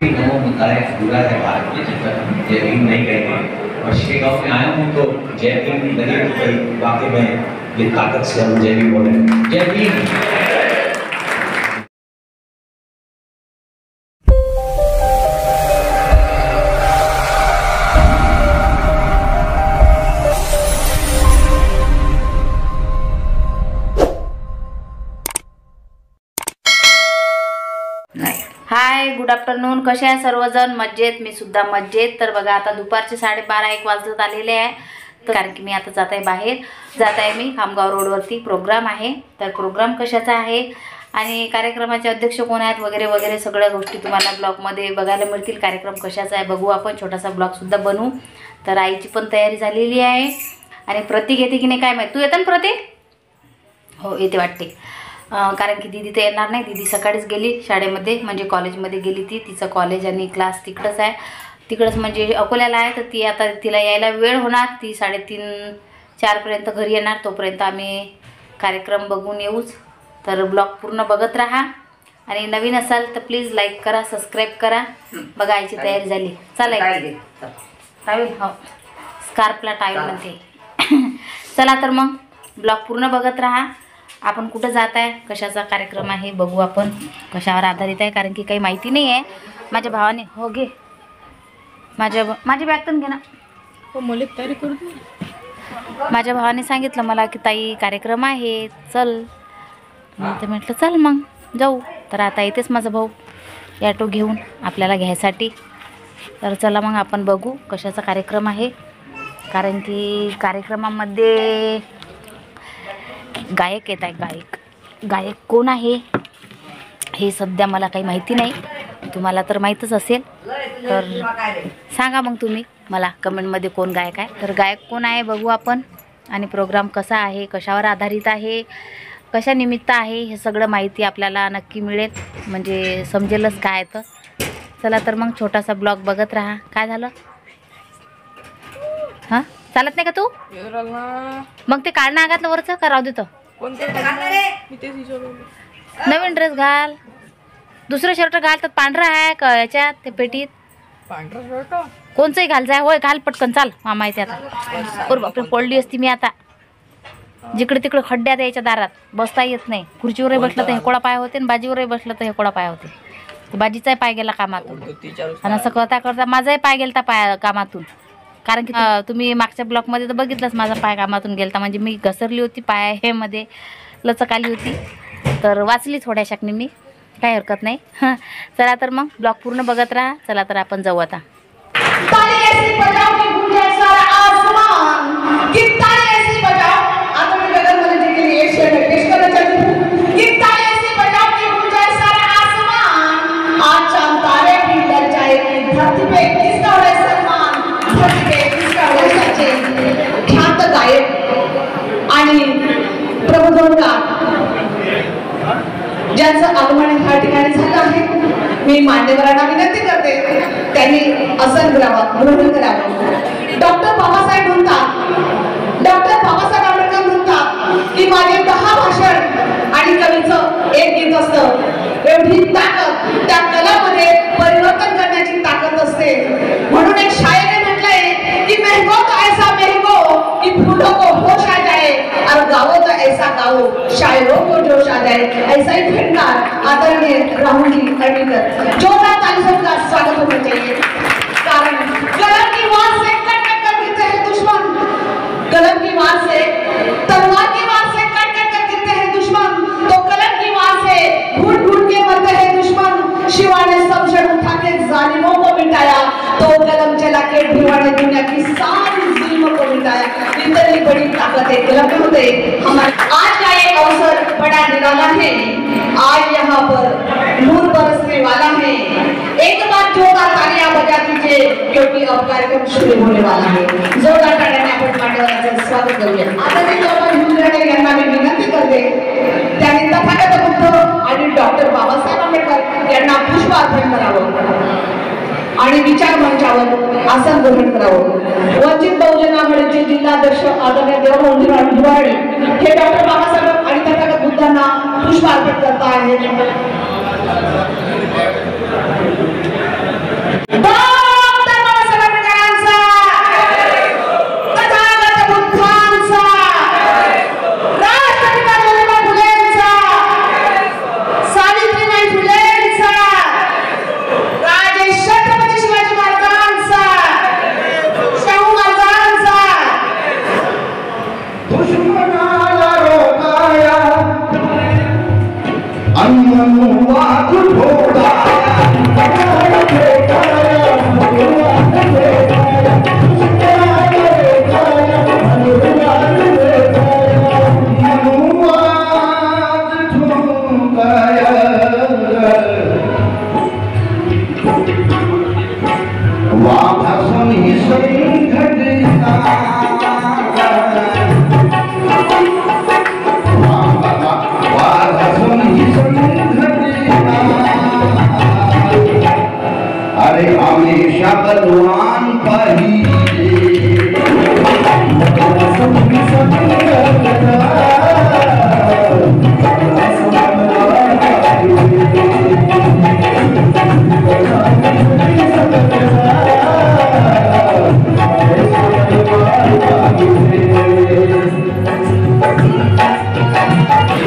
नमो बुद्धाय पूरा है भारत के चक्कर जय भीम नहीं कहेंगे। और शेगांव में आया हूँ तो जय भीम लगे तो वाकई में ये ताकत से हम जय भीम बोले जय भीम। हाय गुड आफ्टरनून, कसे आहे सर्वजण? मज्जेत, मी सुद्धा मज्जेत। तर बघा आता दुपारचे 12:30-1 वाजत आलेले आहे, तर कारण की मी आता जात आहे बाहेर, जात आहे मी खामगाव रोडवरती प्रोग्राम आहे। तर प्रोग्राम कशाचा आहे आणि कार्यक्रमाचे अध्यक्ष कोण आहेत वगैरे वगैरे सगळ्या गोष्टी तुम्हाला ब्लॉगमध्ये बघायला मिळतील। कार्यक्रम कशाचा आहे बघू आपण, छोटासा ब्लॉगसुद्धा बनवू। तर आईची पण तयारी झालेली आहे आणि प्रतीक येते की नाही काय माहीत। तू येतं ना प्रतीक? हो येते वाटते, कारण की दीदी तर येणार नाही। दीदी सकाळीच गेली शाळेमध्ये, म्हणजे कॉलेजमध्ये गेली ती, तिचं कॉलेज आणि क्लास तिकडंच आहे, तिकडंच म्हणजे अकोल्याला आहे। तर ती आता तिला यायला वेळ होणार, ती 3:30-4पर्यंत घरी येणार, तोपर्यंत आम्ही कार्यक्रम बघून येऊच। तर ब्लॉग पूर्ण बघत राहा आणि नवीन असाल तर प्लीज लाईक करा, सबस्क्राईब करा। बघा आईची तयारी झाली, चालेल टावेल, हो स्कार्फला टावेल म्हणते। चला तर मग ब्लॉग पूर्ण बघत राहा। आपण कुठं जात आहे, कशाचा कार्यक्रम आहे बघू आपण, कशावर आधारित आहे, कारण की काही माहिती नाही आहे। माझ्या भावाने, हो घे माझी बॅग पण घे ना, हो मुले तयारी करू। माझ्या भावाने सांगितलं मला की ताई कार्यक्रम आहे चल, तर म्हटलं चल मग जाऊ। तर आता येतेच माझा भाऊ ॲटो घेऊन आपल्याला घ्यायसाठी। तर चला मग आपण बघू कशाचा कार्यक्रम आहे, कारण की कार्यक्रमामध्ये गायक येत आहे। गायक कोण आहे हे सध्या मला काही माहिती नाही, तुम्हाला तर माहीतच असेल। तर सांगा मग तुम्ही मला कमेंटमध्ये कोण गायक आहे। तर गायक कोण आहे बघू आपण, आणि प्रोग्राम कसा आहे, कशावर आधारित आहे, कशा निमित्त आहे, हे सगळं माहिती आपल्याला नक्की मिळेल, म्हणजे समजेलच काय तर। चला तर मग छोटासा ब्लॉग बघत राहा। काय झालं? हां चालत नाही का तू? मग ते काढणं आगातलं वरचं का राहू देतं? नवीन ड्रेस घाल, दुसरं शर्ट घाल, तर पांढरा आहे का याच्यात ते पेटीत? पांढरा शर्ट कोणचंही घाल जाय, होय घाल पटकन, चाल मामा येते आता। बरं बापरे पडली असती मी आता, जिकडे तिकडे खड्ड्यात यायच्या दारात बसता येत नाही। खुर्चीवरही बसलं तर हेकोडा पाय होते आणि बाजीवरही बसलं तर हेकोडा पाय होते। बाजीचाही पाय गेला कामातून आणि असं करता करता माझाही पाय गेलता पाय कामातून, कारण की तुम्ही मागच्या ब्लॉकमध्ये तर बघितलंच माझा पाय कामातून गेलता, म्हणजे मी घसरली होती, पाय हे मध्ये लचक आली होती, तर वाचली थोड्याशाकनी मी, काही हरकत नाही। चला तर मग ब्लॉग पूर्ण बघत राहा। चला तर आपण जाऊ आता। आणि प्रबोधनकार ज्यांचं आगमन ह्या ठिकाणी झालं आहे, मी मान्यवरांना विनंती करते त्यांनी आसन ग्रहण करावं। डॉक्टर बाबासाहेब आंबेडकर म्हणतात की माझे 10 भाषण आणि कवीचं एक गीत असतं, एवढी ताकद त्या कलामध्ये परिवर्तन करण्याची ताकद असते। म्हणून एक शायरी म्हटलंय की महंगो तो ऐसा महंगो कि फूलों को होश आ जाए, और गाओ तो ऐसा गाओ शायरों को जोश आ जाए। ऐसा ही फिल्मकार आदरणीय राहुल जी अरविंदर, जोरदार तालियों का स्वागत होना चाहिए। कारण कलम की वार से कट कट कर गिरते हैं दुश्मन, कलम की वार से, तलवार की वार से कट कट कर गिरते हैं दुश्मन, तो कलम की वार से ढूंढ ढूंढ के मरते हैं दुश्मन। शिवा ने सब शर उठा के जालिमों को मिटाया, तो कलम चला के भिवा ने दुनिया की सारी जुल्मों को मिटाया। इतनी बड़ी ताकत है कलम में होते हमारे। आज का ये अवसर बड़ा निराला है, आज यहाँ पर नूर बरसने वाला है। एक बार जोरदार तालियां बजा दीजिए, क्योंकि अब कार्यक्रम शुरू होने वाला है। जोरदार तालियां आपण मान्यवरांचं स्वागत करूया। आता ते आपण हिंदुराणे यांना मी विनंती करते त्यांनी तथागत बुद्ध आणि डॉक्टर बाबासाहेब आंबेडकर यांना पुष्प अर्पण करावं आणि विचार मंचावर आसन ग्रहण करावं। वंचित बहुजन आघाडीचे जिल्हाध्यक्ष आदरणीय देवराव धुवाडे हे डॉक्टर बाबासाहेब आणि तथागत बुद्धांना पुष्प अर्पण करत आहेत। वाभासून ही संघटना वाभासून ही संघटना अरे हमेशा बलवान पाहिजे वाभासून ही संघटना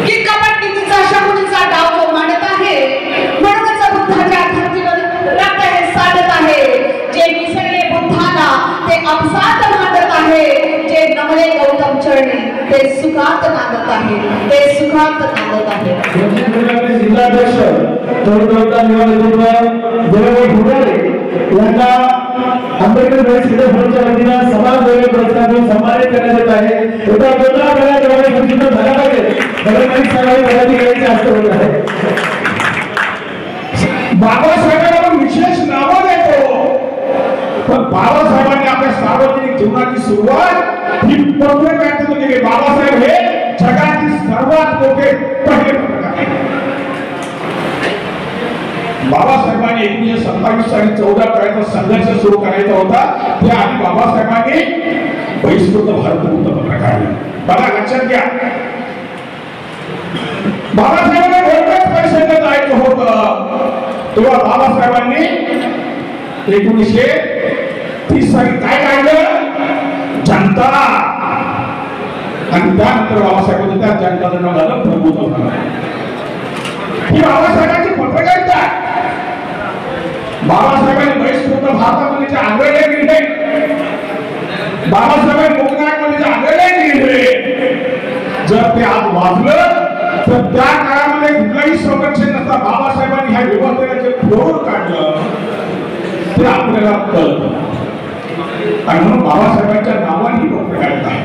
की कबड्डीचा शकुनीचा डाव जो मांडत आहे म्हणूनच बुद्धाच्या धर्तीवर रक्त हे साधत आहे जे विसरले बुद्धाला ते अपसात मांडत आहे जे नमले गौतम चरणी ते सुखात नांदत आहे ते सुखात नांदत आहे जिल्हाध्यक्ष तोडतोडता निवाडीपूर्व देवेंद्र भुडारे यांना आंबेडकर विद्यापीठाच्या वतीने समाज सेवा पुरस्कार देऊन सन्मानित करण्यात येत आहे. एका जोरदार गळ्यात गोष्टींना झाला पाहिजे. गव्हर्नमेंट सगळी पदाधिकाऱ्यांचे हस्ते होत आहे. बाबासाहेबांना विशेष नावं देतो, पण बाबासाहेबांनी आपल्या सार्वजनिक जीवनाची सुरुवात ही पत्रकारितेतून केली. बाबासाहेब हे जगातील सर्वात मोठे पहिले पत्रकार आहेत. बाबासाहेबांनी 1927 साली 14 पर्यंत संघर्ष सुरू करायचा होता. त्याआधी बाबासाहेबांनी बहिष्कृत भारत मुक्त पत्र काढले. बघा लक्षात घ्या, बाबासाहेबांना कोणत्याच पैशाचं जायचं होतं तेव्हा बाबासाहेबांनी 1930 साली काय काढलं? जनता. आणि त्यानंतर बाबासाहेबांनी त्या जनताचं नाव झालं प्रबोधन. ही बाबासाहेबांची पत्रकारिता. बाबासाहेबांनी बहिष्कृत भारतामध्ये जे आंदोलन केले, बाबासाहेबांनी कोकणामध्ये जे आंदोलन केले, जर ते आज वाचलं तर त्या काळामध्ये कुठलाही संरक्षण नसता. बाबासाहेबांनी ह्या व्यवस्थेला जे फ्लोर काढलं ते आपल्याला कळतं. आणि म्हणून बाबासाहेबांच्या नावाने ही पत्रकारिता आहे.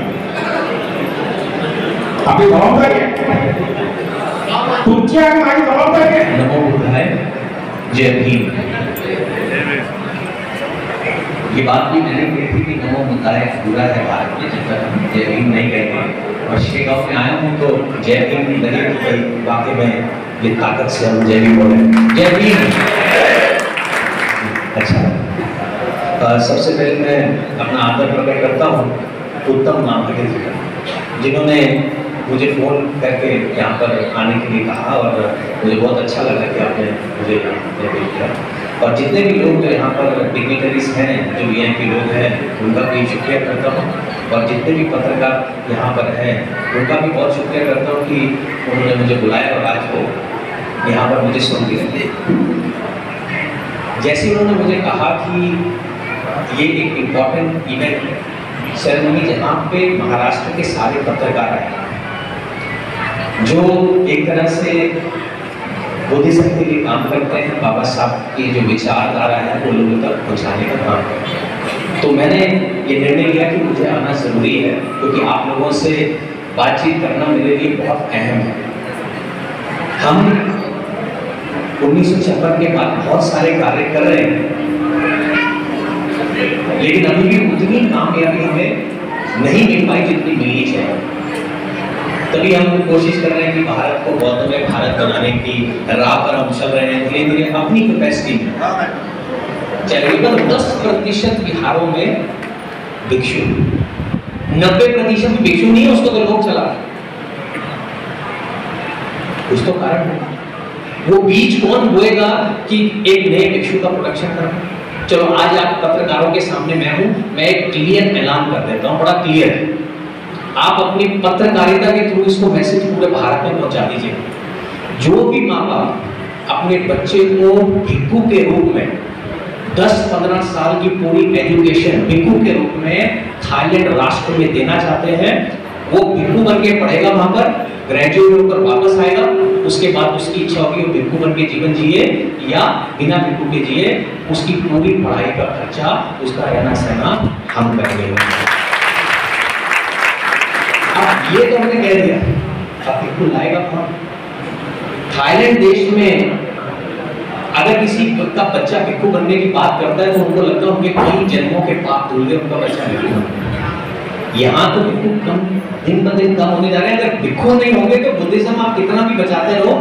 आपली जबाबदारी आहे, तुमची आणि माझी जबाबदारी आहे. नमो बुद्धाय, जय भीम। ये बात भी मैंने कही थी कि नमो बुद्धाय पूरा है भारत में, जब तक जय भीम नहीं कहेंगे। और शेगांव में आया हूँ तो जय भीम लगे कि भाई वाकई में ये ताकत से हम जय भीम बोले। जय भीम। अच्छा, सबसे पहले मैं अपना आदर प्रकट करता हूँ उत्तम नामपत्र जिन्होंने मुझे फ़ोन करके यहाँ पर आने के लिए कहा, और मुझे बहुत अच्छा लगा कि आपने मुझे किया। और जितने भी लोग जो यहाँ पर डिग्निटरीज हैं, जो वीआईपी लोग हैं, उनका भी शुक्रिया करता हूँ। और जितने भी पत्रकार यहाँ पर हैं उनका भी बहुत शुक्रिया करता हूँ कि उन्होंने मुझे बुलाया और आज वो यहाँ पर मुझे सुन के रहते। जैसे उन्होंने मुझे कहा कि ये एक इम्पॉर्टेंट इवेंट सेरेमनी जहाँ पे महाराष्ट्र के सारे पत्रकार आए जो एक तरह से बुद्धिज्म के लिए काम करते हैं, बाबा साहब की जो विचारधारा है वो लोगों तक पहुँचाने का काम करते हैं। तो मैंने ये निर्णय लिया कि मुझे आना जरूरी है, क्योंकि आप लोगों से बातचीत करना मेरे लिए बहुत अहम है। हम 1956 के बाद बहुत सारे कार्य कर रहे हैं, लेकिन अभी भी उतनी कामयाबी हमें नहीं मिल पाई जितनी मिलनी चाहिए। तभी हम कोशिश कर रहे हैं कि भारत को बौद्ध में भारत बनाने की राह पर हम चल रहे हैं धीरे धीरे अपनी कैपेसिटी में। करीबन 10% बिहारों में भिक्षु, 90% भिक्षु नहीं है, उसको तो लोग चला कुछ तो कारण है। वो बीज कौन बोएगा कि एक नए भिक्षु का प्रोडक्शन करें। चलो आज आप पत्रकारों के सामने मैं हूं, मैं एक क्लियर ऐलान कर देता हूं, बड़ा क्लियर है। आप अपनी पत्रकारिता के थ्रू इसको मैसेज पूरे भारत में पहुंचा दीजिए। जो भी माँ बाप अपने बच्चे को भिक्षु के रूप में 10-15 साल की पूरी एजुकेशन भिक्षु के रूप में थाईलैंड राष्ट्र में देना चाहते हैं, वो भिक्षु बन के पढ़ेगा, वहां पर ग्रेजुएट होकर वापस आएगा, उसके बाद उसकी इच्छा होगी वो भिक्षु बन के जीवन जिए या बिना भिक्षु के जिए, उसकी पूरी पढ़ाई का खर्चा, उसका रहना सहना हम करेंगे। अब ये तो हमने कह दिया, अब भिक्षु लाएगा कौन? थाईलैंड देश में अगर किसी का बच्चा भिक्खु बनने की बात करता है तो उनको लगता है उनके कई जन्मों के पाप धुल गए, उनका बच्चा भिक्खु। यहाँ तो भिक्खु कम दिन ब दिन कम होने जा रहे हैं। अगर भिक्खु नहीं होंगे तो बुद्धिज्म आप कितना भी बचाते रहो,